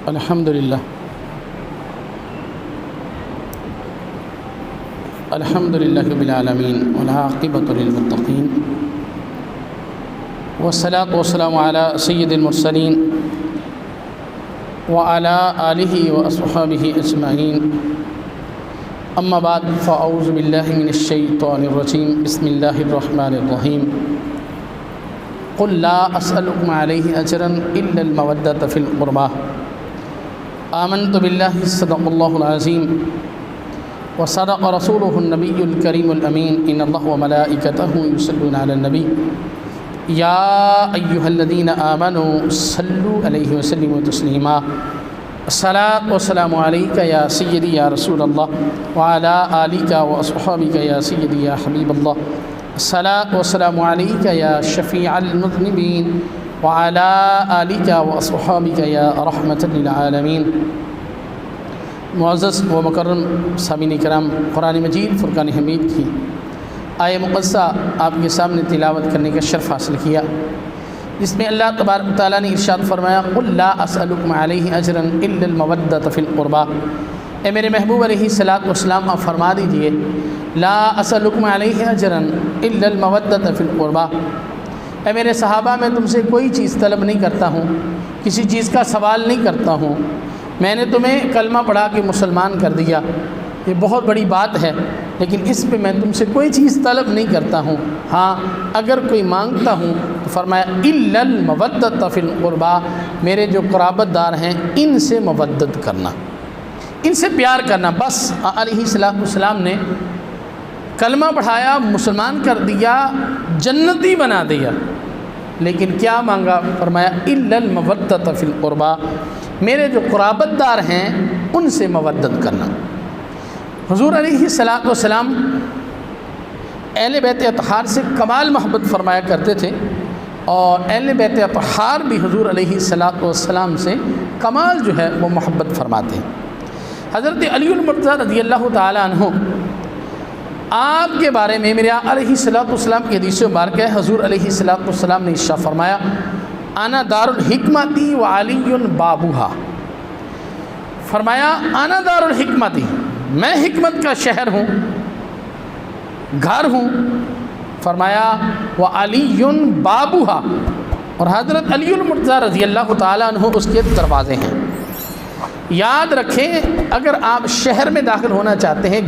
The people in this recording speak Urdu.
الحمد لله رب العالمين والعاقبة للمتقين والصلاة والسلام على سيد المرسلين وعلى آله وأصحابه أجمعين أما بعد فأعوذ بالله من الشيطان الرجيم بسم الله الرحمن الرحيم قل لا أسألكم عليه أجرا إلا المودة في القربى آمنت بالله صدق الله العظيم وصدق رسوله النبي الكريم الأمين إن الله وملائكته يصلون على النبي يا أيها الذين آمنوا صلوا عليه وسلموا تسليما الصلاة والسلام عليك يا سيدي يا رسول الله وعلى آلك وأصحابك يا سيدي يا حبيب الله الصلاة والسلام عليك يا شفيع المذنبين وعلى آلك وأصحابك يا رحمة للعالمين۔ معزز و مکرم سامعین کرام، قرآن مجید فرقان حمید کی آیہ مقدسہ آپ کے سامنے تلاوت کرنے کا شرف حاصل کیا، جس میں اللہ تبارک و تعالیٰ نے ارشاد فرمایا قل لا اسألکم علیہ اجرا الا المودۃ فی القربى۔ اے میرے محبوب علیہ الصلوۃ والسلام، آپ فرما دیجئے لا اسألکم علیہ اجرا الا المودۃ فی القربى۔ اے میرے صحابہ، میں تم سے کوئی چیز طلب نہیں کرتا ہوں، کسی چیز کا سوال نہیں کرتا ہوں۔ میں نے تمہیں کلمہ پڑھا کے مسلمان کر دیا، یہ بہت بڑی بات ہے، لیکن اس پہ میں تم سے کوئی چیز طلب نہیں کرتا ہوں۔ ہاں، اگر کوئی مانگتا ہوں تو فرمایا الا المودۃ فی القربى، میرے جو قرابت دار ہیں ان سے مودت کرنا، ان سے پیار کرنا۔ بس علیہ السلام نے کلمہ پڑھایا، مسلمان کر دیا، جنتی بنا دیا، لیکن کیا مانگا؟ فرمایا الا المودۃ فی القربى، میرے جو قرابت دار ہیں ان سے مودت کرنا۔ حضور علیہ السلام اہل بیت اطہار سے کمال محبت فرمایا کرتے تھے، اور اہل بیت اطہار بھی حضور علیہ السلام سے کمال جو ہے وہ محبت فرماتے ہیں۔ حضرت علی المرتضیٰ رضی اللہ تعالیٰ عنہ، آپ کے بارے میں میرے علیہ السلام کی حدیث مبارکہ ہے، حضور علیہ السلام نے ارشاد فرمایا انا دار الحکمتی وعلی بابوہا۔ فرمایا انا دار الحکمتی، میں حکمت کا شہر ہوں، گھر ہوں۔ فرمایا وعلی بابوہا، اور حضرت علی المرتضیٰ رضی اللہ تعالیٰ عنہ اس کے دروازے ہیں۔ یاد رکھیں، اگر آپ شہر میں داخل ہونا چاہتے ہیں،